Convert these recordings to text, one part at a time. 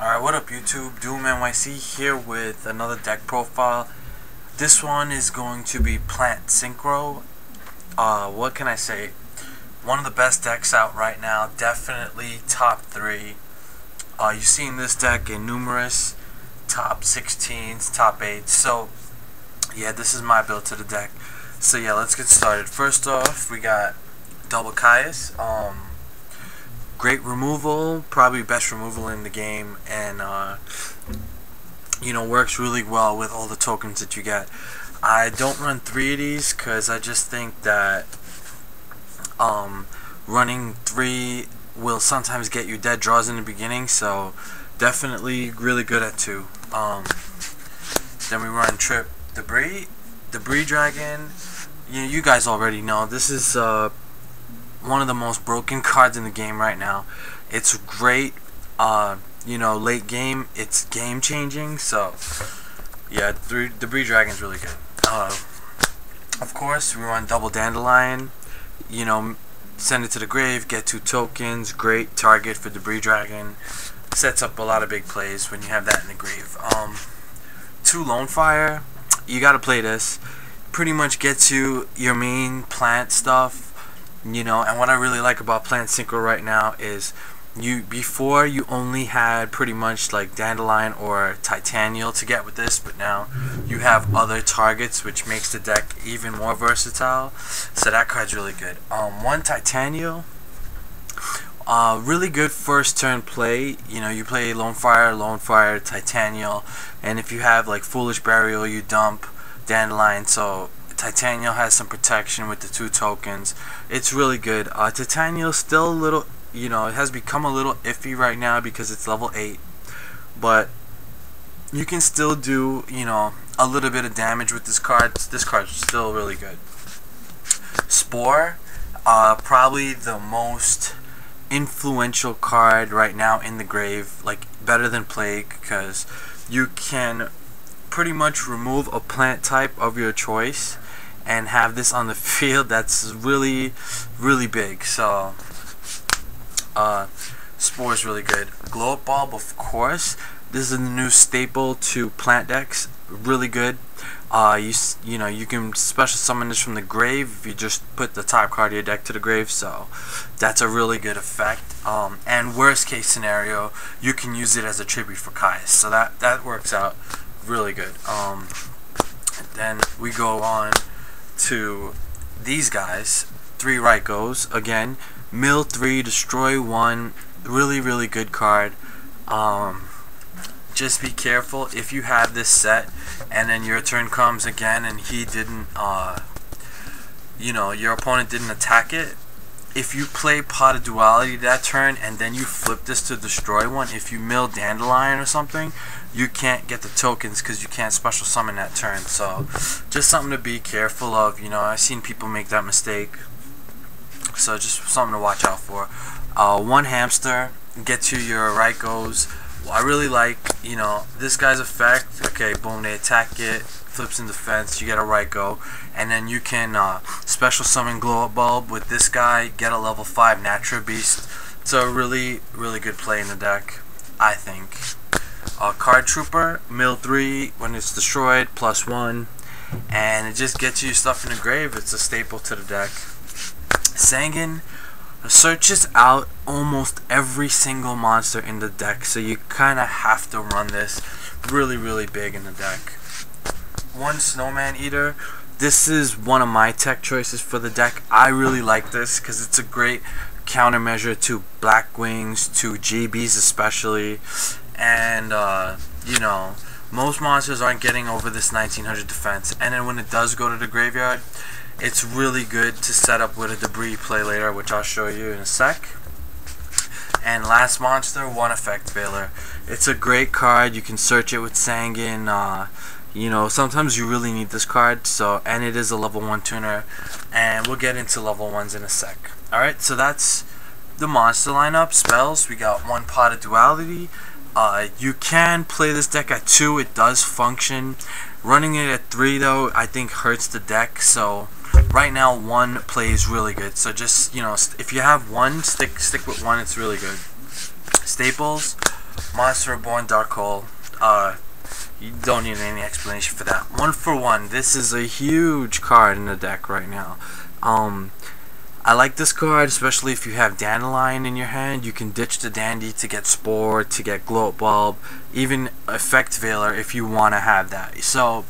Alright, what up YouTube? Doomnyc here with another deck profile. This one is going to be Plant Synchro. What can I say? One of the best decks out right now. Definitely top 3. You've seen this deck in numerous top 16s, top 8s. So, yeah, this is my build to the deck. So, yeah, let's get started. First off, we got double Caius. Great removal, probably best removal in the game, and works really well with all the tokens that you get. I don't run 3 of these because I just think that running 3 will sometimes get you dead draws in the beginning, so definitely really good at 2. Then we run Trip Debris Dragon. You guys already know this is one of the most broken cards in the game right now. It's great, late game, it's game changing. So yeah, Debris Dragon's really good. Of course, we run double Dandelion. Send it to the grave, get 2 tokens. Great target for Debris Dragon. Sets up a lot of big plays when you have that in the grave. 2 Lone Fire. You gotta play this. Pretty much gets you your main plant stuff. And what I really like about Plant Synchro right now is before you only had pretty much like Dandelion or Titanial to get with this, but now you have other targets, which makes the deck even more versatile. So that card's really good. 1 Titanial, really good first turn play. You play Lone Fire, Titanial, and if you have like Foolish Burial, you dump Dandelion. So Titanial has some protection with the 2 tokens. It's really good. Titanial still a little, it has become a little iffy right now because it's level 8, but you can still do, a little bit of damage with this card. This card's still really good. Spore, probably the most influential card right now in the grave, like better than Plague, because you can pretty much remove a plant type of your choice and have this on the field. That's really, really big. So Spore is really good. Glow Up Bulb, of course. This is a new staple to plant decks. Really good. You can special summon this from the grave if you just put the top card of your deck to the grave. So that's a really good effect. And worst case scenario, you can use it as a tribute for Caius. So that works out really good. Then we go on to these guys. 3 Raikos. Again, mill 3, destroy 1. Really, really good card. Just be careful if you have this set and then your turn comes again and he didn't, your opponent didn't attack it. If you play Pot of Duality that turn and then you flip this to destroy 1, if you mill Dandelion or something, you can't get the tokens because you can't special summon that turn. So just something to be careful of. I've seen people make that mistake, so just something to watch out for. 1 Hamster, gets you your Raikos. I really like this guy's effect. Okay, boom, they attack it, flips in defense, you get a Raiko, and then you can special summon Glow Up Bulb with this guy, get a level 5 Natural Beast. It's a really, really good play in the deck, I think. Card Trooper, mill 3, when it's destroyed, +1, and it just gets you stuff in the grave. It's a staple to the deck. Sanguine searches out almost every single monster in the deck, so you kind of have to run this. Really, really big in the deck. 1 Snowman Eater. This is one of my tech choices for the deck. I really like this because it's a great countermeasure to Black Wings, to GBs especially, and most monsters aren't getting over this 1900 defense, and then when it does go to the graveyard, it's really good to set up with a debris play later, which I'll show you in a sec. And last monster, 1 Effect Veiler. It's a great card. You can search it with Sanguine. Sometimes you really need this card. And it is a level 1 tuner, and we'll get into level 1s in a sec. Alright, so that's the monster lineup. Spells, we got 1 Pot of Duality. You can play this deck at 2. It does function. Running it at 3 though, I think hurts the deck. So right now 1 plays really good. So just if you have 1, stick with 1. It's really good. Staples, Monster Reborn Dark Hole. You don't need any explanation for that. 1-for-1. This is a huge card in the deck right now. I like this card, especially if you have Dandelion in your hand. You can ditch the Dandy to get Spore, to get Gloat Bulb, even Effect Veiler if you want to have that. So,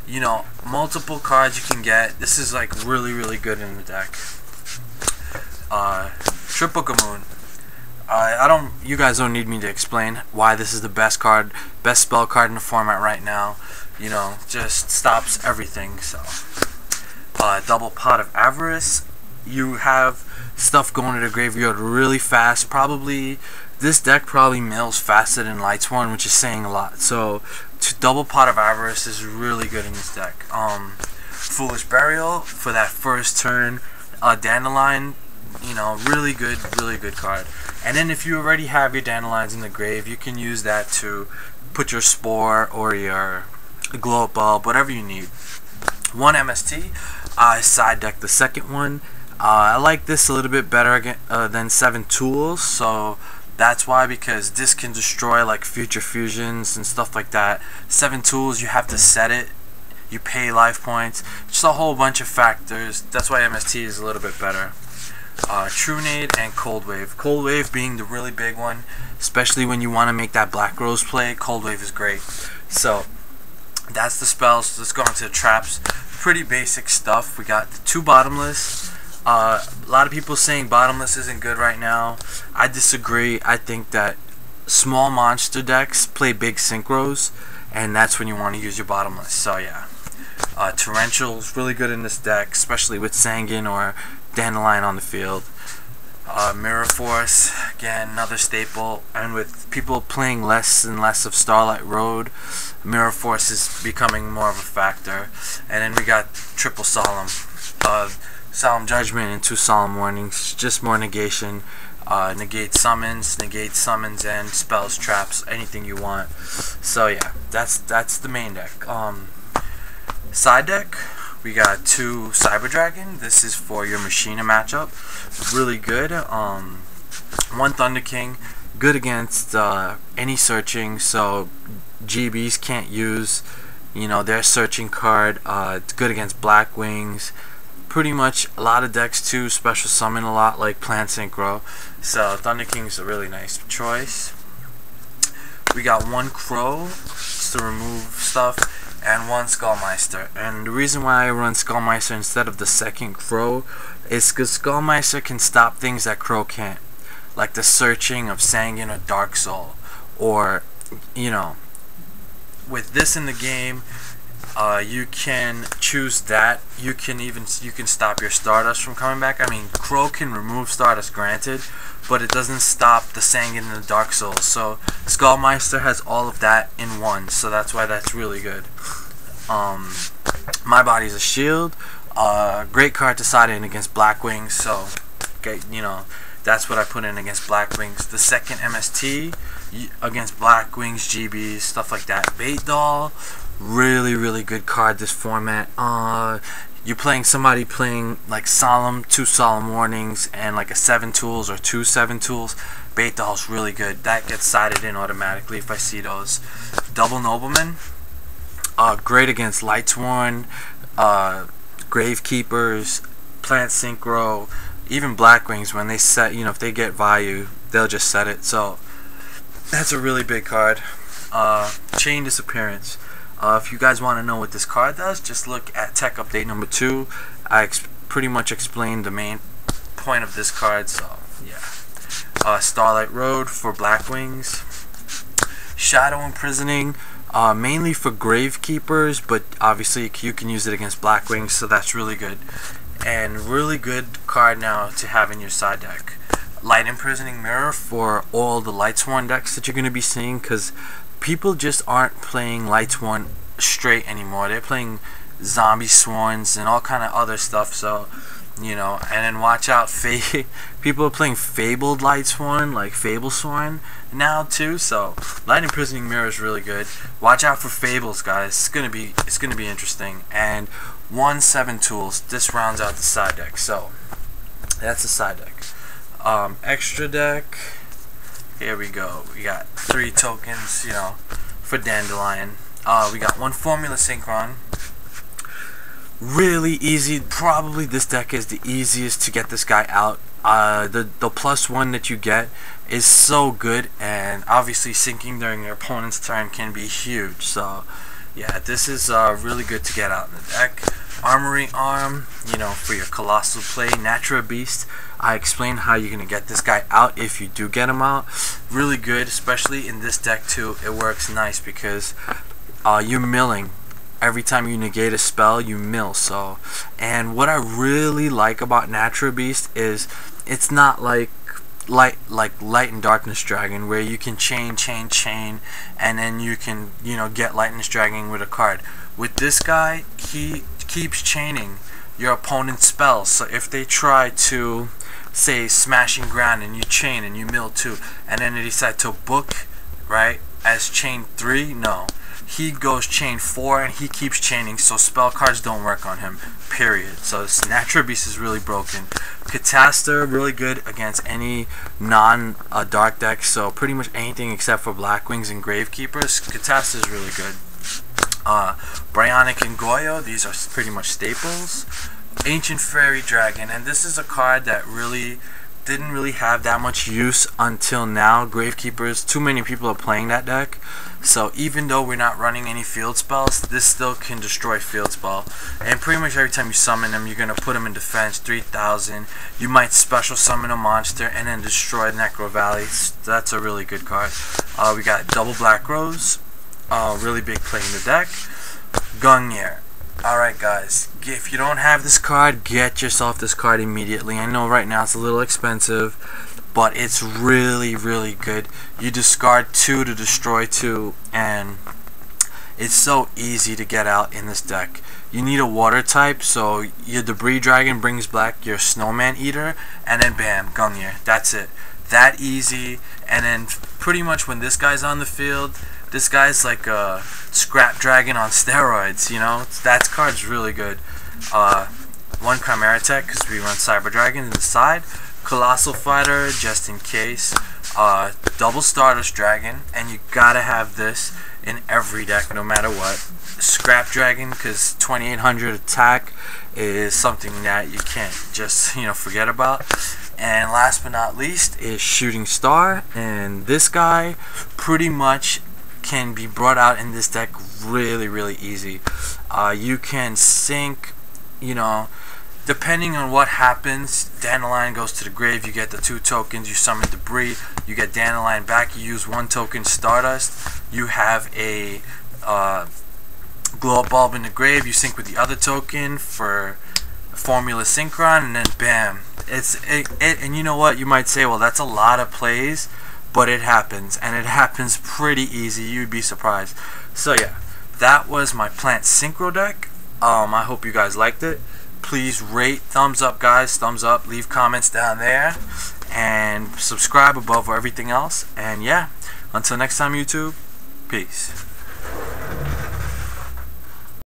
you know, multiple cards you can get. This is like really good in the deck. Triple Gamoon. You guys don't need me to explain why this is the best spell card in the format right now. You know, just stops everything. So, double Pot of Avarice. You have stuff going to the graveyard really fast. This deck probably mills faster than Lightsworn, which is saying a lot. So, double Pot of Avarice is really good in this deck. Foolish Burial for that first turn. Dandelion. You know, really good card. And then if you already have your Dandelions in the grave, you can use that to put your Spore or your Glow Bulb, whatever you need. 1 MST. Side deck the second one. I like this a little bit better than 7 Tools, so that's why, because this can destroy like future fusions and stuff like that. 7 Tools, you have to set it. You pay life points. Just a whole bunch of factors. That's why MST is a little bit better. True Nade and Cold Wave. Cold Wave being the really big one, especially when you want to make that Black Rose play. Cold Wave is great. So that's the spells. Let's go into the traps. Pretty basic stuff. We got the 2 Bottomless. A lot of people saying Bottomless isn't good right now. I disagree. I think that small monster decks play big synchros, and that's when you want to use your Bottomless. So yeah, Torrential is really good in this deck, especially with Sanguine or Dandelion on the field. Mirror Force, again, another staple, and with people playing less and less of Starlight Road, Mirror Force is becoming more of a factor. And then we got Triple Solemn. Solemn Judgment and 2 Solemn Warnings, just more negation. Negate summons and spells, traps, anything you want. So yeah, that's the main deck. Side deck, we got 2 Cyber Dragon. This is for your Machina matchup. Really good. 1 Thunder King, good against any searching, so GBs can't use, you know, their searching card. It's good against Black Wings. Pretty much a lot of decks too special summon a lot, like Plant Synchro. So Thunder King's a really nice choice. We got 1 Crow just to remove stuff, and 1 Skullmeister. And the reason why I run Skullmeister instead of the second Crow is because Skullmeister can stop things that Crow can't, like the searching of Sanguine or Dark Soul, or, you know, with this in the game, you can choose that. You can stop your Stardust from coming back. I mean, Crow can remove Stardust, granted, but it doesn't stop the Sanguine and the Dark Souls. So Skullmeister has all of that in one, so that's why that's really good. My Body's a Shield. Great card to side in against Black Wings. So, okay, you know, that's what I put in against Black Wings. The second MST against Black Wings, GBs, stuff like that. Bait Doll. Really good card this format. You're playing somebody playing like two Solemn Warnings and like a 7 Tools or 2 7 Tools. Bait Doll's really good. That gets sided in automatically if I see those. Double Nobleman. Great against Lightsworn, Gravekeepers, Plant Synchro, even Black Wings. When they set, you know, if they get value, they'll just set it. So that's a really big card. Chain Disappearance. If you guys want to know what this card does, just look at Tech Update number 2. I pretty much explained the main point of this card, so yeah. Starlight Road for Black Wings. Shadow Imprisoning, mainly for Gravekeepers, but obviously you can use it against Black Wings, so that's really good. And really good card now to have in your side deck. Light Imprisoning Mirror for all the Lightsworn decks that you're going to be seeing, because people just aren't playing Lightsworn straight anymore. They're playing Zombie Sworns and all kind of other stuff, so, you know. And then watch out, people are playing Fabled Lightsworn, like Fablesworn now too, so Light Imprisoning Mirror is really good. Watch out for Fables, guys. It's gonna be interesting. And 1 7 Tools. This rounds out the side deck, so that's the side deck. Extra deck. Here we go. We got 3 tokens, you know, for Dandelion. We got 1 Formula Synchron. Really easy. Probably this deck is the easiest to get this guy out. The +1 that you get is so good, and obviously syncing during your opponent's turn can be huge. So yeah, this is really good to get out in the deck. Armory Arm, you know, for your colossal play. Natural Beast, I explained how you're gonna get this guy out if you do get him out. Really good, especially in this deck too. It works nice because you're milling. Every time you negate a spell, you mill. So, and what I really like about Natural Beast is it's not like Light and Darkness Dragon, where you can chain, and then you can, you know, get Lightness Dragon with a card. With this guy, he keeps chaining your opponent's spells. So if they try to, say, Smashing Ground, and you chain and you mill 2, and then they decide to book, right, as chain 3, no. He goes chain 4 and he keeps chaining, so spell cards don't work on him, period. So this Natural Beast is really broken. Catastor, really good against any non-dark deck, so pretty much anything except for Blackwings and Gravekeepers. Catastor is really good. Bryonic and Goyo, these are pretty much staples. Ancient Fairy Dragon, and this is a card that really didn't really have that much use until now. Gravekeepers, too many people are playing that deck, so even though we're not running any field spells, this still can destroy field spell. And pretty much every time you summon them, you're gonna put them in defense 3000. You might special summon a monster and then destroy Necro Valley. That's a really good card. We got Double Black Rose, really big play in the deck. Gungnir. Alright guys, if you don't have this card, get yourself this card immediately. I know right now it's a little expensive, but it's really good. You discard 2 to destroy 2, and it's so easy to get out in this deck. You need a water type, so your Debris Dragon brings back your Snowman Eater, and then bam, Gungnir. That's it. That easy. And then pretty much when this guy's on the field, this guy's like a Scrap Dragon on steroids, you know. That card's really good. 1 Chimera Tech, because we run Cyber Dragon in the side. Colossal Fighter, just in case. Double Stardust Dragon, and you gotta have this in every deck, no matter what. Scrap Dragon, because 2800 attack is something that you can't just, you know, forget about. And last but not least is Shooting Star, and this guy pretty much can be brought out in this deck really easy. You can sync, you know, depending on what happens. Dandelion goes to the grave, you get the 2 tokens, you summon Debris, you get Dandelion back, you use 1 token Stardust, you have a Glow Up Bulb in the grave, you sync with the other token for Formula Synchron, and then bam. And you know what, you might say, well, that's a lot of plays, but it happens, and it happens pretty easy. You'd be surprised. So yeah, that was my Plant Synchro deck. I hope you guys liked it. Please rate, thumbs up guys, thumbs up, leave comments down there, and subscribe above everything else. And yeah, until next time YouTube, peace.